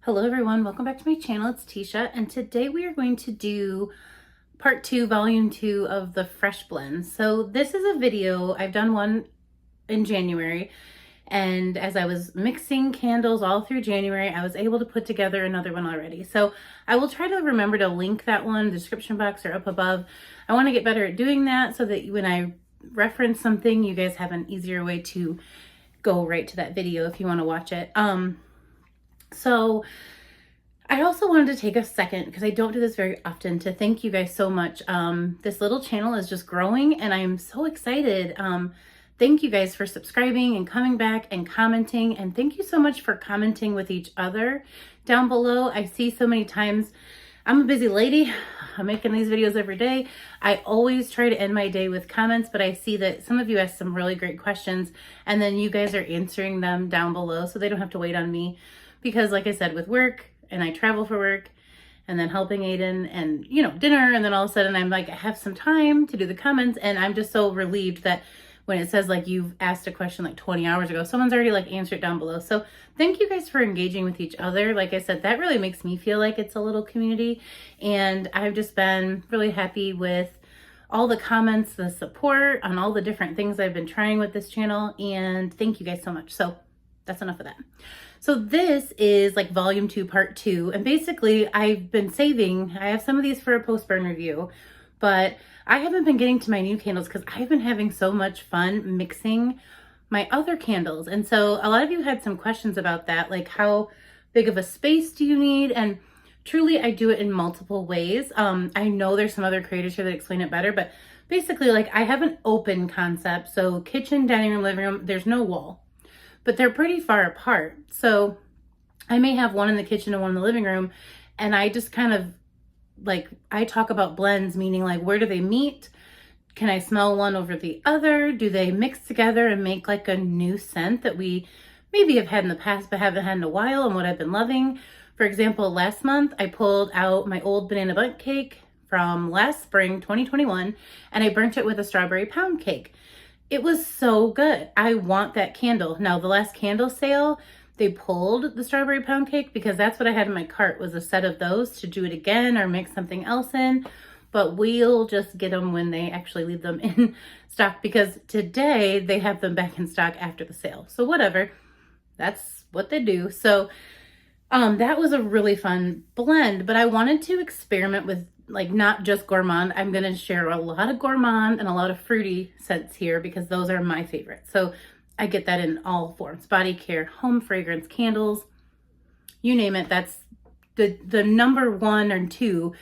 Hello everyone, welcome back to my channel. It's Teesha, and today we are going to do part 2, volume 2 of the fresh blends. So this is a video, I've done one in January, and as I was mixing candles all through January, I was able to put together another one already. So I will try to remember to link that one in the description box or up above. I want to get better at doing that so that when I reference something, you guys have an easier way to go right to that video if you want to watch it. So I also wanted to take a second, because I don't do this very often, to thank you guys so much. This little channel is just growing and I'm so excited. Thank you guys for subscribing and coming back and commenting, and thank you so much for commenting with each other down below. I see so many times, I'm a busy lady. I'm making these videos every day. I always try to end my day with comments, but I see that some of you asked some really great questions and then you guys are answering them down below so they don't have to wait on me. Because like I said, with work, and I travel for work, and then helping Aiden, and dinner, and then all of a sudden I'm like, I have some time to do the comments, and I'm just so relieved that when it says like you've asked a question like 20 hours ago, someone's already like answered it down below. So thank you guys for engaging with each other. Like I said, that really makes me feel like it's a little community, and I've just been really happy with all the comments, the support on all the different things I've been trying with this channel, and thank you guys so much. So that's enough of that. So this is like volume 2, part 2. And basically I've been saving, I have some of these for a post-burn review, but I haven't been getting to my new candles because I've been having so much fun mixing my other candles. And so a lot of you had some questions about that, like how big of a space do you need? And truly I do it in multiple ways. I know there's some other creators here that explain it better, but basically like I have an open concept. So kitchen, dining room, living room, there's no wall, but they're pretty far apart. So I may have one in the kitchen and one in the living room. And I just kind of like, I talk about blends, meaning like, where do they meet? Can I smell one over the other? Do they mix together and make like a new scent that we maybe have had in the past, but haven't had in a while, and what I've been loving? For example, last month I pulled out my old banana bundt cake from last spring, 2021, and I burnt it with a strawberry pound cake. It was so good. I want that candle. Now, the last candle sale, they pulled the strawberry pound cake because that's what I had in my cart, was a set of those to do it again or mix something else in. But we'll just get them when they actually leave them in stock, because today they have them back in stock after the sale. So whatever, that's what they do. So that was a really fun blend, but I wanted to experiment with like not just Gourmand. I'm going to share a lot of Gourmand and a lot of fruity scents here because those are my favorites. So I get that in all forms: body care, home fragrance, candles, you name it. That's the number 1 or 2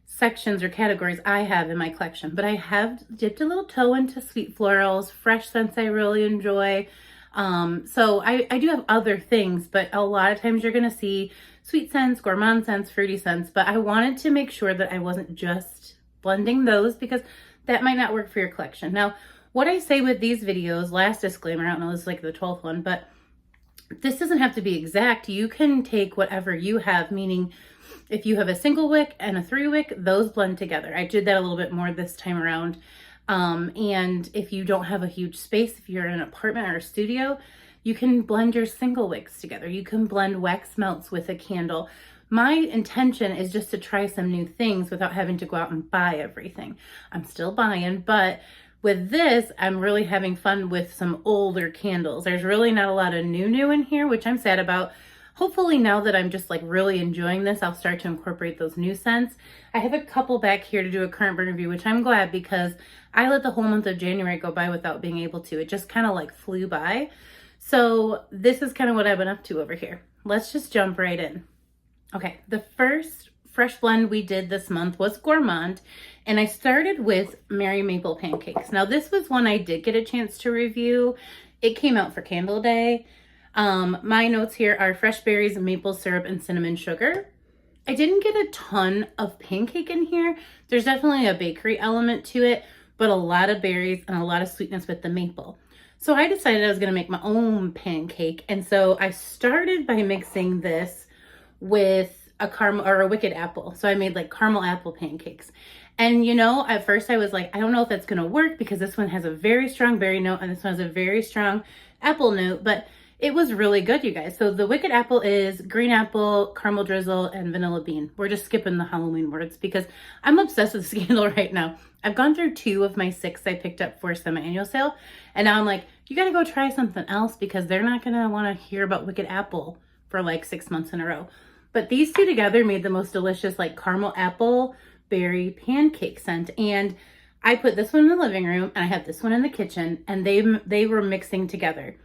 sections or categories I have in my collection. But I have dipped a little toe into sweet florals, fresh scents I really enjoy. So I do have other things, but a lot of times you're going to see sweet scents, gourmand scents, fruity scents, but I wanted to make sure that I wasn't just blending those because that might not work for your collection. Now, what I say with these videos, last disclaimer, I don't know, this is like the 12th one, but this doesn't have to be exact. You can take whatever you have, meaning if you have a single wick and a 3 wick, those blend together. I did that a little bit more this time around. And if you don't have a huge space, if you're in an apartment or a studio, you can blend your single wicks together. You can blend wax melts with a candle. My intention is just to try some new things without having to go out and buy everything. I'm still buying, but with this, I'm really having fun with some older candles. There's really not a lot of new in here, which I'm sad about. Hopefully now that I'm just like really enjoying this, I'll start to incorporate those new scents. I have a couple back here to do a current burn review, which I'm glad, because I let the whole month of January go by without being able to. It just kind of like flew by. So this is kind of what I've been up to over here. Let's just jump right in. Okay, the first fresh blend we did this month was Gourmand, and I started with Merry Maple Pancakes. Now this was one I did get a chance to review. It came out for Candle Day. My notes here are fresh berries, maple syrup, and cinnamon sugar. I didn't get a ton of pancake in here. There's definitely a bakery element to it, but a lot of berries and a lot of sweetness with the maple. So I decided I was going to make my own pancake. And so I started by mixing this with a caramel or a wicked apple. So I made like caramel apple pancakes. And at first I was like, I don't know if that's going to work because this one has a very strong berry note and this one has a very strong apple note, but It was really good, you guys. So the Wicked Apple is green apple, caramel drizzle, and vanilla bean. We're just skipping the Halloween words because I'm obsessed with this candle right now. I've gone through 2 of my 6 I picked up for semi-annual sale. And now I'm like, you gotta go try something else because they're not gonna wanna hear about Wicked Apple for like 6 months in a row. But these 2 together made the most delicious like caramel apple berry pancake scent. And I put this one in the living room and I have this one in the kitchen, and they were mixing together.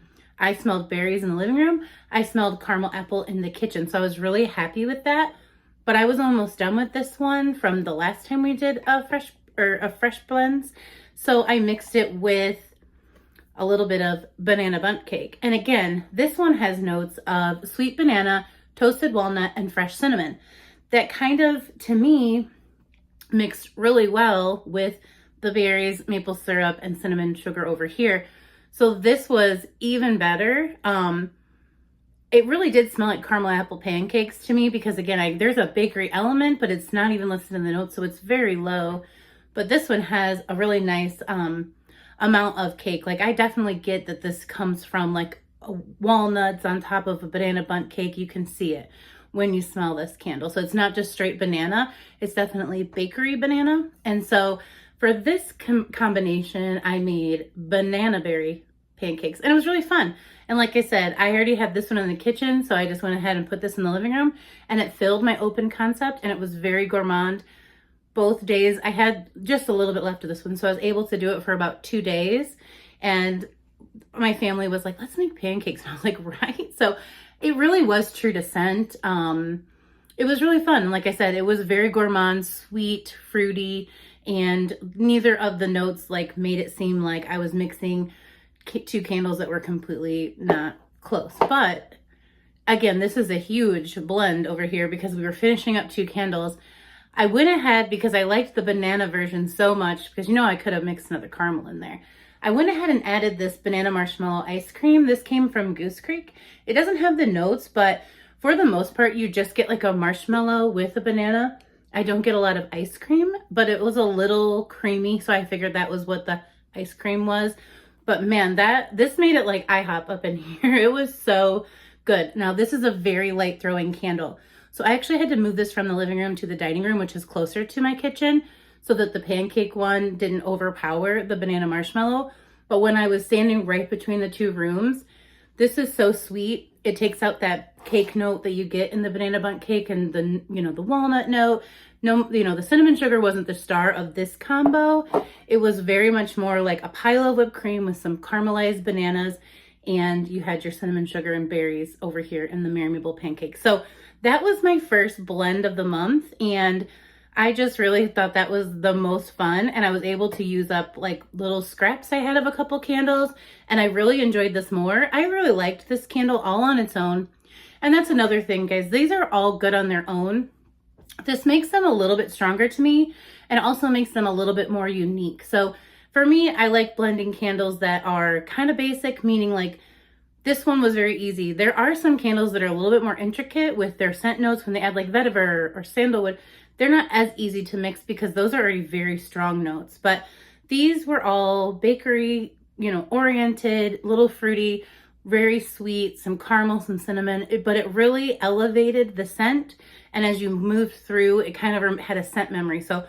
I smelled berries in the living room. I smelled caramel apple in the kitchen. So I was really happy with that. But I was almost done with this one from the last time we did a fresh blends. So I mixed it with a little bit of banana bundt cake. And again, this one has notes of sweet banana, toasted walnut, and fresh cinnamon. That kind of, to me, mixed really well with the berries, maple syrup, and cinnamon sugar over here. So this was even better. It really did smell like caramel apple pancakes to me because again, there's a bakery element, but it's not even listed in the notes, so it's very low. But this one has a really nice amount of cake. Like I definitely get that this comes from like walnuts on top of a banana bundt cake. You can see it when you smell this candle. So it's not just straight banana, it's definitely bakery banana. And so for this combination, I made banana berry pancakes, and it was really fun. And like I said, I already had this one in the kitchen, so I just went ahead and put this in the living room, and it filled my open concept, and it was very gourmand. Both days, I had just a little bit left of this one, so I was able to do it for about 2 days, and my family was like, let's make pancakes. And I was like, right? So it really was true to scent. It was really fun. Like I said, it was very gourmand, sweet, fruity, and neither of the notes like made it seem like I was mixing 2 candles that were completely not close. But again, this is a huge blend over here because we were finishing up 2 candles. I went ahead because I liked the banana version so much because, you know, I could have mixed another caramel in there. I went ahead and added this banana marshmallow ice cream. This came from Goose Creek. It doesn't have the notes, but for the most part, you just get like a marshmallow with a banana. I don't get a lot of ice cream, but it was a little creamy, so I figured that was what the ice cream was. But man, this made it like IHOP up in here. It was so good. Now, this is a very light throwing candle. So I actually had to move this from the living room to the dining room, which is closer to my kitchen, so that the pancake one didn't overpower the banana marshmallow. But when I was standing right between the 2 rooms, this is so sweet. It takes out that cake note that you get in the banana bundt cake and the, you know, the walnut note. No, you know, the cinnamon sugar wasn't the star of this combo. It was very much more like a pile of whipped cream with some caramelized bananas, and you had your cinnamon sugar and berries over here in the Mary Mabel pancake. So that was my first blend of the month, and I just really thought that was the most fun, and I was able to use up like little scraps I had of a couple candles, and I really enjoyed this more. I really liked this candle all on its own. And that's another thing, guys. These are all good on their own. This makes them a little bit stronger to me, and also makes them a little bit more unique. So for me, I like blending candles that are kind of basic, meaning like this one was very easy. There are some candles that are a little bit more intricate with their scent notes when they add like vetiver or sandalwood. They're not as easy to mix because those are already very strong notes. But these were all bakery, you know, oriented, little fruity, very sweet, some caramel, some cinnamon, but it really elevated the scent. And as you moved through, it kind of had a scent memory. So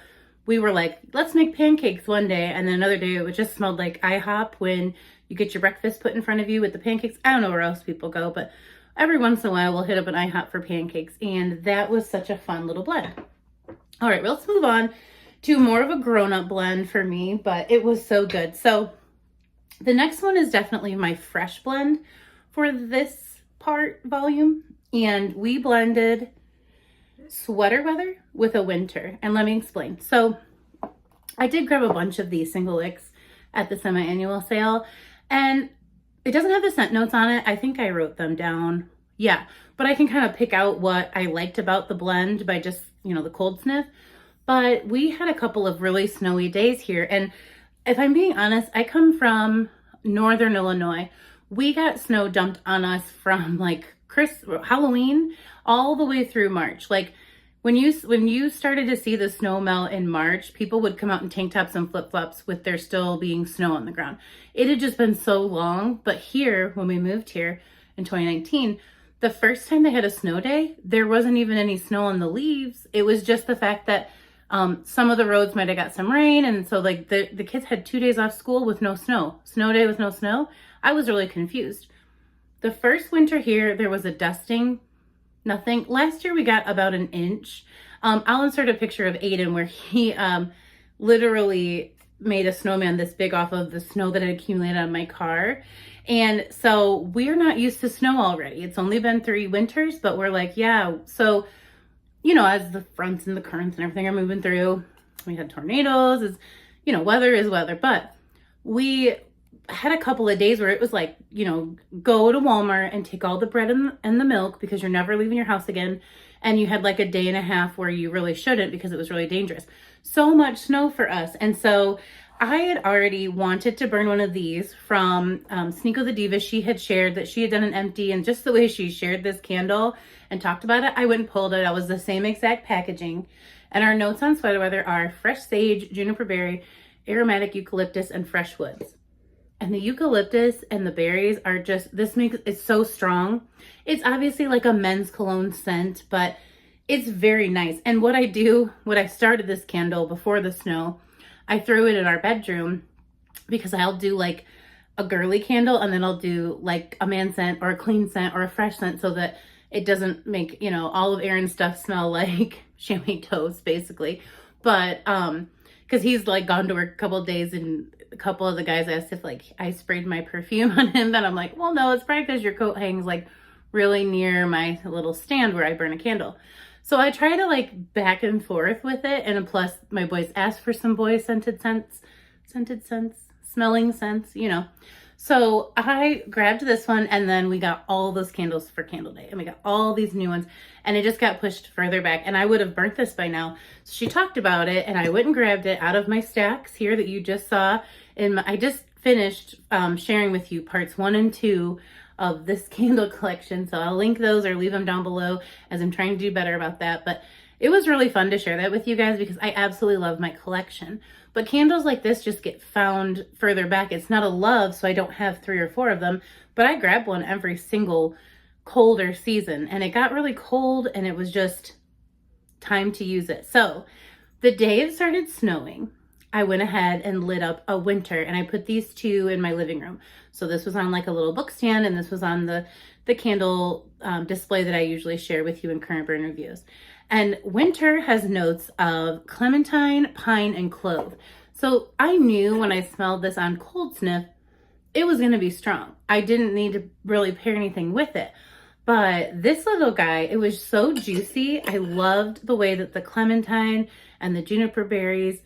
we were like, let's make pancakes one day. And then another day, it just smelled like IHOP when you get your breakfast put in front of you with the pancakes. I don't know where else people go, but every once in a while, we'll hit up an IHOP for pancakes. And that was such a fun little blend. All right, well, let's move on to more of a grown-up blend for me, but it was so good. So the next one is definitely my fresh blend for this part volume. And we blended sweater weather with a winter. And let me explain. So I did grab a bunch of these single wicks at the semi-annual sale, and it doesn't have the scent notes on it. I think I wrote them down. Yeah, but I can kind of pick out what I liked about the blend by just, you know, the cold sniff. But we had a couple of really snowy days here. And if I'm being honest, I come from Northern Illinois. We got snow dumped on us from like Halloween all the way through March. Like when you started to see the snow melt in March, people would come out in tank tops and flip-flops with there still being snow on the ground. It had just been so long. But here, when we moved here in 2019. The first time they had a snow day, there wasn't even any snow on the leaves. It was just the fact that some of the roads might have got some rain. And so like the kids had 2 days off school with no snow. Snow day with no snow. I was really confused. The first winter here, there was a dusting, nothing. Last year we got about an inch. I'll insert a picture of Aiden where he literally made a snowman this big off of the snow that had accumulated on my car. And so we're not used to snow already. It's only been 3 winters, but we're like, yeah. So, you know, as the fronts and the currents and everything are moving through, we had tornadoes, is, you know, weather is weather. But we had a couple of days where it was like, you know, go to Walmart and take all the bread and the milk because you're never leaving your house again. And you had like a day and a half where you really shouldn't because it was really dangerous. So much snow for us. And so I had already wanted to burn one of these from Sneeko the Diva. She had shared that she had done an empty, and just the way she shared this candle and talked about it, I went and pulled it. I was the same exact packaging. And our notes on Sweater Weather are fresh sage, juniper berry, aromatic eucalyptus, and fresh woods. And the eucalyptus and the berries are just, this makes it so strong. It's obviously like a men's cologne scent, but it's very nice. And what I started this candle before the snow, I threw it in our bedroom because I'll do like a girly candle and then I'll do like a man scent or a clean scent or a fresh scent so that it doesn't make, you know, all of Aaron's stuff smell like chamois toast basically. But because he's like gone to work a couple of days and a couple of the guys asked if like I sprayed my perfume on him. Then I'm like, well, no, it's probably because your coat hangs like really near my little stand where I burn a candle. So I try to like back and forth with it. And plus my boys asked for some boy scented scents, smelling scents, you know. So I grabbed this one and then we got all those candles for Candle Day and we got all these new ones and it just got pushed further back and I would have burnt this by now. So she talked about it and I went and grabbed it out of my stacks here that you just saw. And I just finished sharing with you parts 1 and 2 of this candle collection. So I'll link those or leave them down below as I'm trying to do better about that. But it was really fun to share that with you guys because I absolutely love my collection. But candles like this just get found further back. It's not a love, so I don't have 3 or 4 of them, but I grab one every single colder season. And it got really cold and it was just time to use it. So the day it started snowing, I went ahead and lit up a winter and I put these 2 in my living room. So this was on like a little book stand and this was on the candle display that I usually share with you in Current Burn reviews. And winter has notes of clementine, pine, and clove. So I knew when I smelled this on cold sniff, it was going to be strong. I didn't need to really pair anything with it. But this little guy, it was so juicy. I loved the way that the clementine and the juniper berries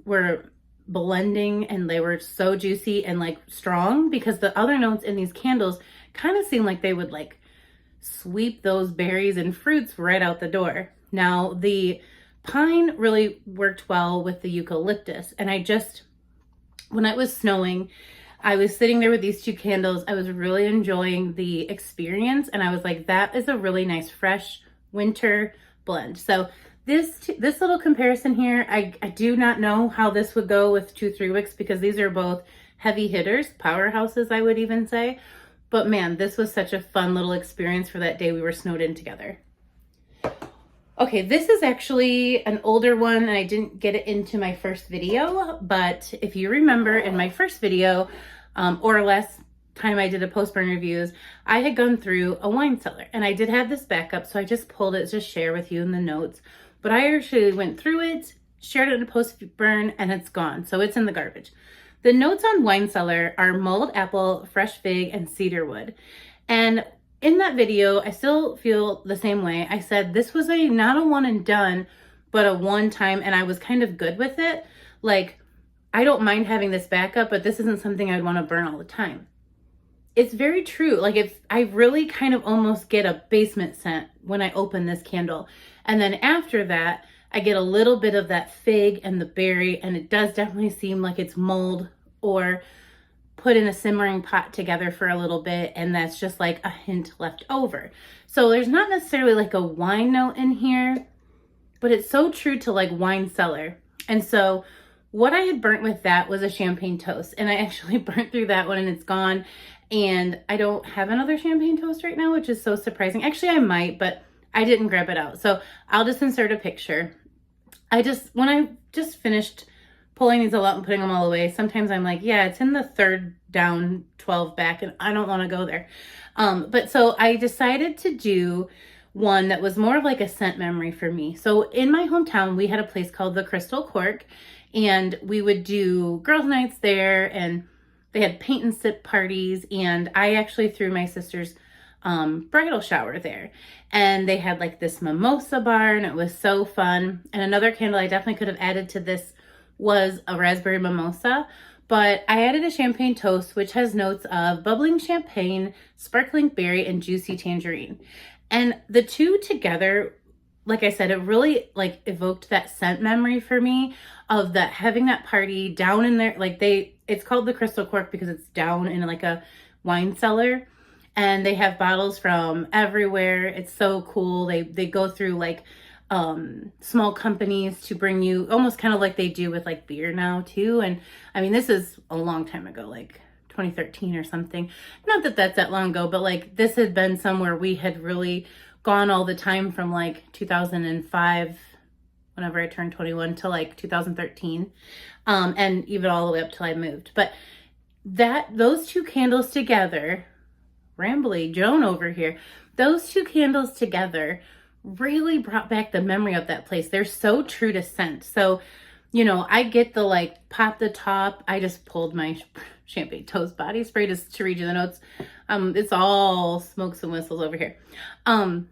were blending and they were so juicy and like strong because the other notes in these candles kind of seemed like they would like sweep those berries and fruits right out the door. Now the pine really worked well with the eucalyptus and when it was snowing, I was sitting there with these 2 candles. I was really enjoying the experience and I was like, that is a really nice fresh winter blend. So this little comparison here, I do not know how this would go with 2-3 wicks because these are both heavy hitters, powerhouses, I would even say. But man, this was such a fun little experience for that day we were snowed in together. Okay, this is actually an older one and I didn't get it into my first video, but if you remember in my first video, or last time I did a postburn reviews, I had gone through a wine cellar and I did have this backup, so I just pulled it to share with you in the notes. But I actually went through it, shared it in a postburn, and it's gone. So it's in the garbage. The notes on wine cellar are mulled apple, fresh fig, and cedarwood. And in that video, I still feel the same way. I said this was not a one and done, but a one time, and I was kind of good with it. Like, I don't mind having this backup, but this isn't something I'd want to burn all the time. It's very true. Like, if I really kind of almost get a basement scent when I open this candle. And then after that, I get a little bit of that fig and the berry, and it does definitely seem like it's mulled or put in a simmering pot together for a little bit, and that's just like a hint left over. So there's not necessarily like a wine note in here, but it's so true to like wine cellar. And so what I had burnt with that was a champagne toast, and I actually burnt through that one and it's gone. And I don't have another champagne toast right now, which is so surprising. Actually, I might, but I didn't grab it out. So I'll just insert a picture. When I just finished pulling these all out and putting them all away, sometimes I'm like, yeah, it's in the third down, 12 back, and I don't want to go there. But so I decided to do one that was more of like a scent memory for me. So in my hometown, we had a place called the Crystal Cork, and we would do girls' nights there, and they had paint and sip parties, and I actually threw my sister's bridal shower there. And they had like this mimosa bar, and it was so fun. And another candle I definitely could have added to this was a raspberry mimosa, but I added a champagne toast, which has notes of bubbling champagne, sparkling berry, and juicy tangerine. And the two together, like I said, it really like evoked that scent memory for me of that, having that party down in there. Like it's called the Crystal Cork because it's down in like a wine cellar, and they have bottles from everywhere. It's so cool. They go through like small companies to bring you, almost kind of like they do with like beer now too. And I mean, this is a long time ago, like 2013 or something. Not that that's that long ago, but like this had been somewhere we had really gone all the time from like 2005, whenever I turned 21, to like 2013, and even all the way up till I moved. But those two candles together, Rambly Joan over here, those two candles together really brought back the memory of that place. They're so true to scent. So, you know, I get the like pop the top. I just pulled my champagne toast body spray just to read you the notes. It's all smokes and whistles over here. And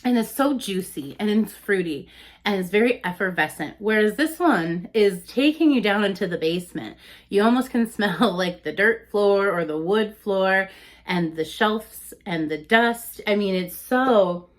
it's so juicy and it's fruity and it's very effervescent. Whereas this one is taking you down into the basement. You almost can smell like the dirt floor or the wood floor and the shelves and the dust. I mean, it's so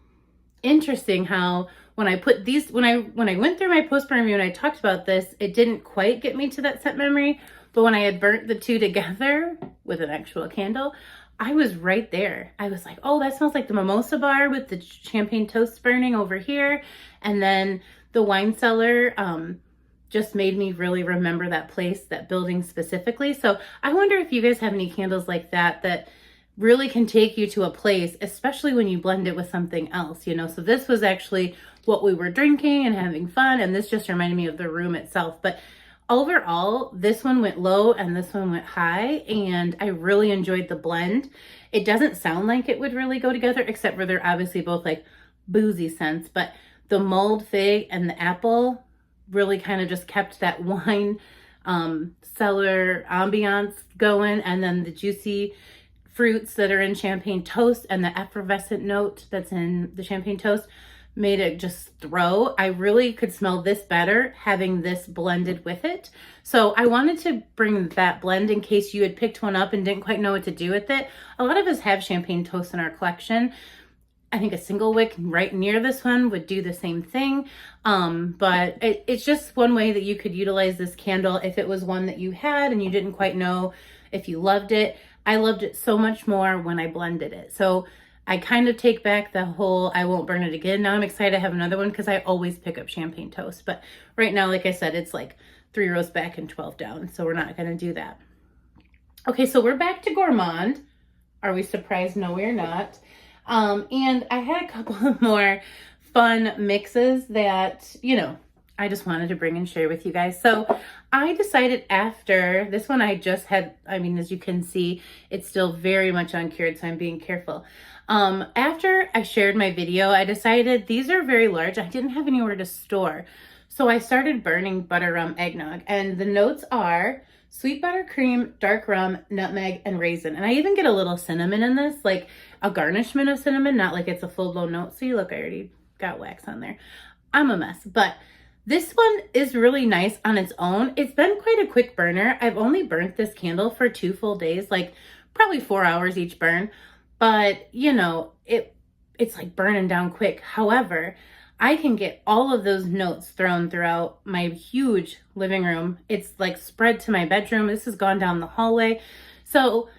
interesting how when I put these, when I went through my postburn review and I talked about this, it didn't quite get me to that scent memory. But when I had burnt the two together with an actual candle, I was right there. I was like, oh, that smells like the mimosa bar with the champagne toast burning over here. And then the wine cellar just made me really remember that place, that building specifically. So I wonder if you guys have any candles like that really can take you to a place, especially when you blend it with something else, you know. So this was actually what we were drinking and having fun, and this just reminded me of the room itself. But overall, this one went low and this one went high, and I really enjoyed the blend. It doesn't sound like it would really go together, except for they're obviously both like boozy scents, but the mulled fig and the apple really kind of just kept that wine cellar ambiance going, and then the juicy fruits that are in champagne toast and the effervescent note that's in the champagne toast made it just throw. I really could smell this better having this blended with it. So I wanted to bring that blend in case you had picked one up and didn't quite know what to do with it. A lot of us have champagne toast in our collection. I think a single wick right near this one would do the same thing. But it's just one way that you could utilize this candle if it was one that you had and you didn't quite know if you loved it. I loved it so much more when I blended it. So I kind of take back the whole I won't burn it again. Now I'm excited to have another one because I always pick up champagne toast. But right now, like I said, it's like 3 rows back and 12 down. So we're not going to do that. Okay, so we're back to Gourmand. Are we surprised? No, we're not. And I had a couple of more fun mixes that, you know, I just wanted to bring and share with you guys. So I decided after this one, I just had, I mean, as you can see, it's still very much uncured, so I'm being careful. After I shared my video, I decided these are very large. I didn't have anywhere to store. So I started burning butter rum eggnog, and the notes are sweet buttercream, dark rum, nutmeg, and raisin. And I even get a little cinnamon in this, like a garnishment of cinnamon, not like it's a full-blown note. See, look, I already got wax on there. I'm a mess, but this one is really nice on its own. It's been quite a quick burner. I've only burnt this candle for 2 full days, like probably 4 hours each burn. But, you know, it's like burning down quick. However, I can get all of those notes thrown throughout my huge living room. It's like spread to my bedroom. This has gone down the hallway. So,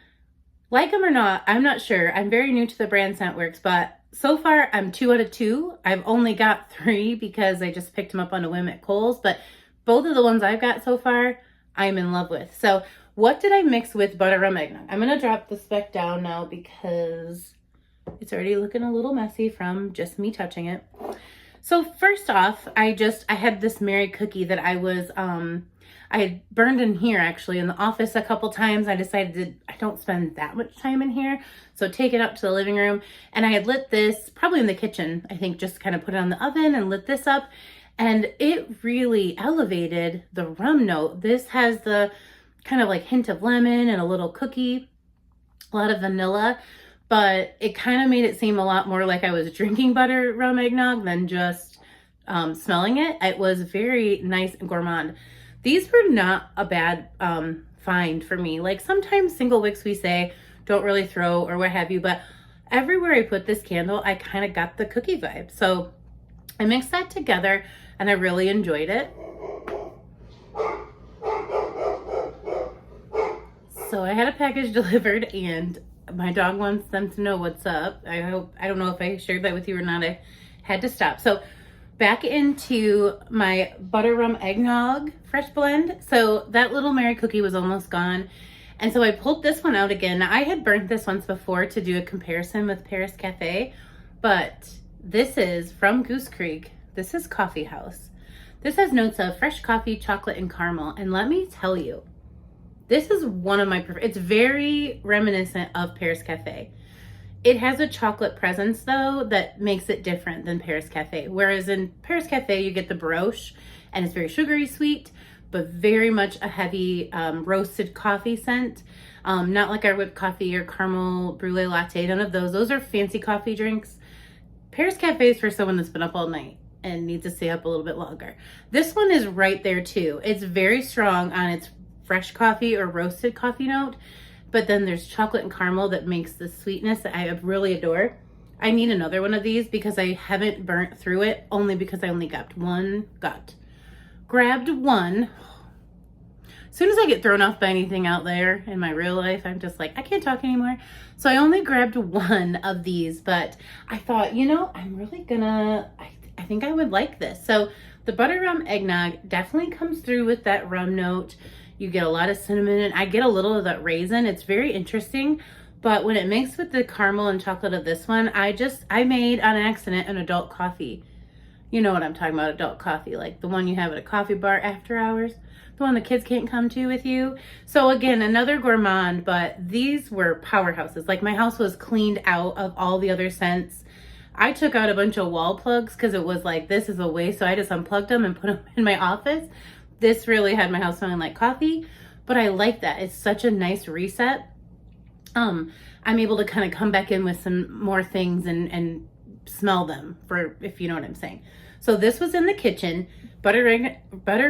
like them or not, I'm not sure. I'm very new to the brand Scentworks, but so far I'm 2 out of 2. I've only got 3 because I just picked them up on a whim at Kohl's, but both of the ones I've got so far, I'm in love with. So what did I mix with butter rum eggnog? I'm gonna drop this back down now because it's already looking a little messy from just me touching it. So first off, I had this meringue cookie that I had burned in here actually in the office a couple times. I decided I don't spend that much time in here, so take it up to the living room. And I had lit this, probably in the kitchen, I think, just kind of put it on the oven and lit this up. And it really elevated the rum note. This has the kind of like hint of lemon and a little cookie, a lot of vanilla, but it kind of made it seem a lot more like I was drinking butter rum eggnog than just smelling it. It was very nice and gourmand. These were not a bad find for me. Like sometimes single wicks we say don't really throw or what have you, but everywhere I put this candle, I kind of got the cookie vibe. So I mixed that together and I really enjoyed it. So I had a package delivered and my dog wants them to know what's up. I don't know if I shared that with you or not. I had to stop. So back into my butter rum eggnog fresh blend. So that little Mary cookie was almost gone. And so I pulled this one out again. Now, I had burnt this once before to do a comparison with Paris Cafe, but this is from Goose Creek. This is Coffee House. This has notes of fresh coffee, chocolate, and caramel. And let me tell you, this is one of my, it's very reminiscent of Paris Cafe. It has a chocolate presence though that makes it different than Paris Cafe. Whereas in Paris Cafe, you get the brioche and it's very sugary sweet, but very much a heavy roasted coffee scent. Not like our whipped coffee or caramel brulee latte, none of those. Those are fancy coffee drinks. Paris Cafe is for someone that's been up all night and needs to stay up a little bit longer. This one is right there too. It's very strong on its fresh coffee or roasted coffee note, but then there's chocolate and caramel that makes the sweetness that I really adore. I need another one of these because I haven't burnt through it, only because I only grabbed one. Grabbed one. As soon as I get thrown off by anything out there in my real life, I'm just like, I can't talk anymore. So I only grabbed one of these, but I thought, you know, I'm really gonna, I think I would like this. So the butter rum eggnog definitely comes through with that rum note. You get a lot of cinnamon and I get a little of that raisin. It's very interesting. But when it mixed with the caramel and chocolate of this one, I made on accident an adult coffee. You know what I'm talking about, adult coffee, like the one you have at a coffee bar after hours, the one the kids can't come to with you. So again, another gourmand, but these were powerhouses. Like my house was cleaned out of all the other scents. I took out a bunch of wall plugs because it was like, this is a waste. So I just unplugged them and put them in my office. This really had my house smelling like coffee, but I like that. It's such a nice reset. I'm able to kind of come back in with some more things and smell them, for if you know what I'm saying. So this was in the kitchen, butter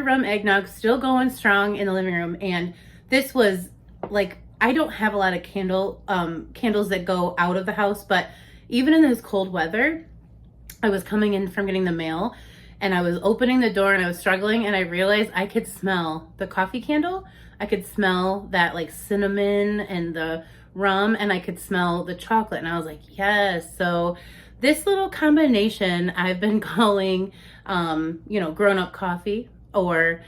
rum eggnog still going strong in the living room. And this was like, I don't have a lot of candles that go out of the house, but even in this cold weather, I was coming in from getting the mail and I was opening the door and I was struggling and I realized I could smell the coffee candle. I could smell that like cinnamon and the rum, and I could smell the chocolate, and I was like, yes. So this little combination I've been calling, you know, grown-up coffee, or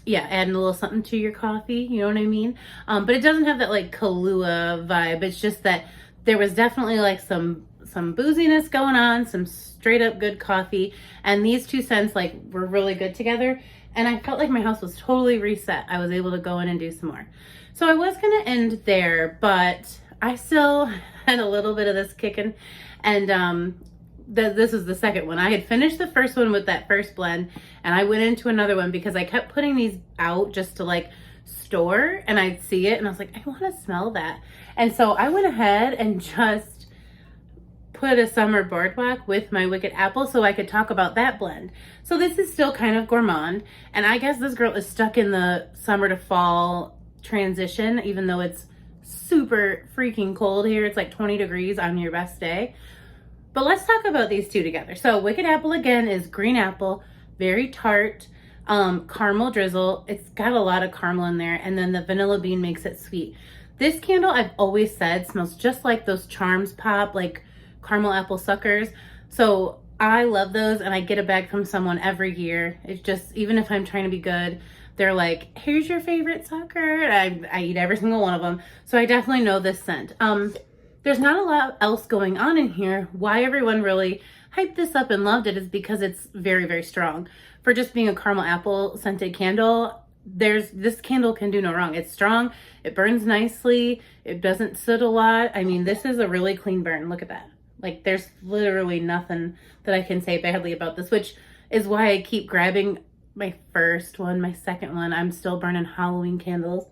yeah, adding a little something to your coffee, you know what I mean? But it doesn't have that like Kahlua vibe. It's just that there was definitely like some booziness going on, some straight up good coffee, and these two scents like were really good together. And I felt like my house was totally reset. I was able to go in and do some more. So I was gonna end there, but I still had a little bit of this kicking. And this is the second one. I had finished the first one with that first blend, and I went into another one because I kept putting these out just to like store, and I'd see it and I was like, I wanna smell that. And so I went ahead and just put a summer Boardwalk with my Wicked Apple so I could talk about that blend. So this is still kind of gourmand, and I guess this girl is stuck in the summer to fall transition, even though it's super freaking cold here. It's like 20 degrees on your best day. But let's talk about these two together. So Wicked Apple again is green apple, very tart, caramel drizzle. It's got a lot of caramel in there, and then the vanilla bean makes it sweet. This candle, I've always said, smells just like those Charms Pop, like caramel apple suckers. So I love those, and I get a bag from someone every year. It's just, even if I'm trying to be good, they're like, here's your favorite sucker. I eat every single one of them. So I definitely know this scent. There's not a lot else going on in here. Why everyone really hyped this up and loved it is because it's very, very strong. For just being a caramel apple scented candle, this candle can do no wrong. It's strong, it burns nicely, it doesn't soot a lot. I mean, this is a really clean burn. Look at that. Like, there's literally nothing that I can say badly about this, which is why I keep grabbing my first one, my second one. I'm still burning Halloween candles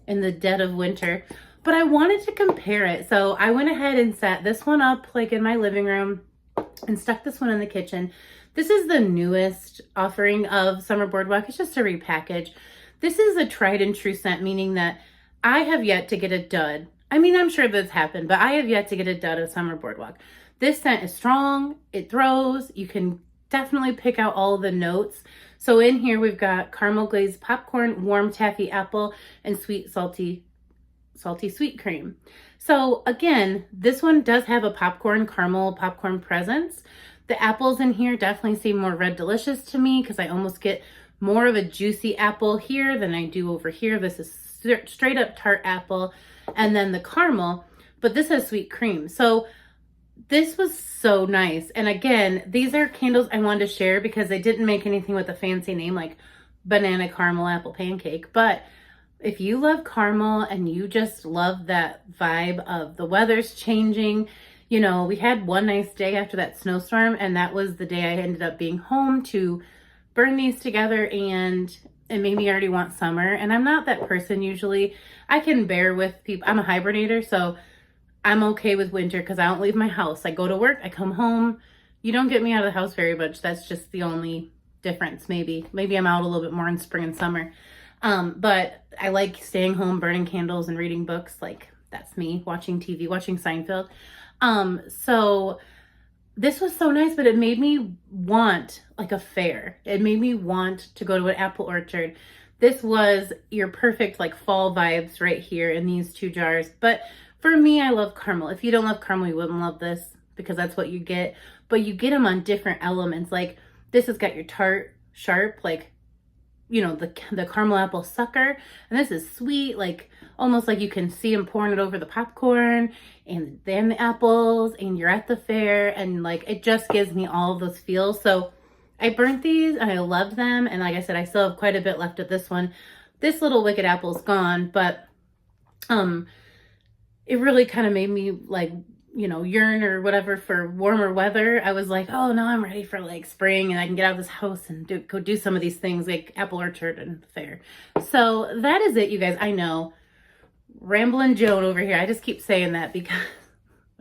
in the dead of winter. But I wanted to compare it. So I went ahead and set this one up like in my living room and stuck this one in the kitchen. This is the newest offering of Summer Boardwalk. It's just a repackage. This is a tried and true scent, meaning that I have yet to get a dud. I mean, I'm sure that's happened, but I have yet to get a dud of Summer Boardwalk. This scent is strong, it throws, you can definitely pick out all the notes. So in here we've got caramel glazed popcorn, warm taffy apple, and sweet salty sweet cream. So again, this one does have a caramel popcorn presence. The apples in here definitely seem more red delicious to me because I almost get more of a juicy apple here than I do over here. This is straight up tart apple, and then the caramel, but this has sweet cream. So this was so nice. And again, these are candles I wanted to share because they didn't make anything with a fancy name like banana caramel apple pancake. But if you love caramel and you just love that vibe of the weather's changing, you know, we had one nice day after that snowstorm, and that was the day I ended up being home to burn these together, and it made me already want summer. And I'm not that person usually. I can bear with people. I'm a hibernator, so I'm okay with winter because I don't leave my house. I go to work, I come home. You don't get me out of the house very much. That's just the only difference, maybe. Maybe I'm out a little bit more in spring and summer. But I like staying home, burning candles and reading books. Like, that's me, watching TV, watching Seinfeld. So this was so nice, but it made me want like a fair. It made me want to go to an apple orchard. This was your perfect like fall vibes right here in these two jars. But for me, I love caramel. If you don't love caramel, you wouldn't love this because that's what you get. But you get them on different elements. Like, this has got your tart, sharp, like, you know, the caramel apple sucker, and this is sweet, like almost like you can see them pouring it over the popcorn and then the apples, and you're at the fair, and like it just gives me all of those feels. So I burnt these and I loved them, and like I said, I still have quite a bit left of this one. This little wicked apple's gone, but it really kind of made me like, you know, yearn or whatever for warmer weather. I was like, oh, now I'm ready for like spring and I can get out of this house and go do some of these things like apple orchard and fair. So that is it, you guys. I know, Ramblin' Joan over here. I just keep saying that because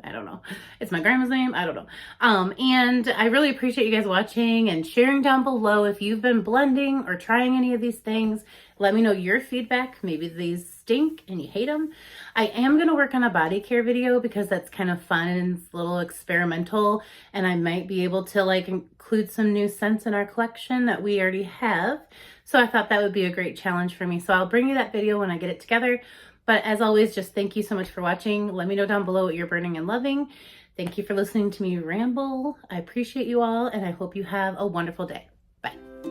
I don't know. It's my grandma's name. I don't know. And I really appreciate you guys watching and sharing down below if you've been blending or trying any of these things. Let me know your feedback. Maybe these stink and you hate them. I am going to work on a body care video because that's kind of fun and it's a little experimental, and I might be able to like include some new scents in our collection that we already have. So I thought that would be a great challenge for me. So I'll bring you that video when I get it together. But as always, just thank you so much for watching. Let me know down below what you're burning and loving. Thank you for listening to me ramble. I appreciate you all, and I hope you have a wonderful day. Bye.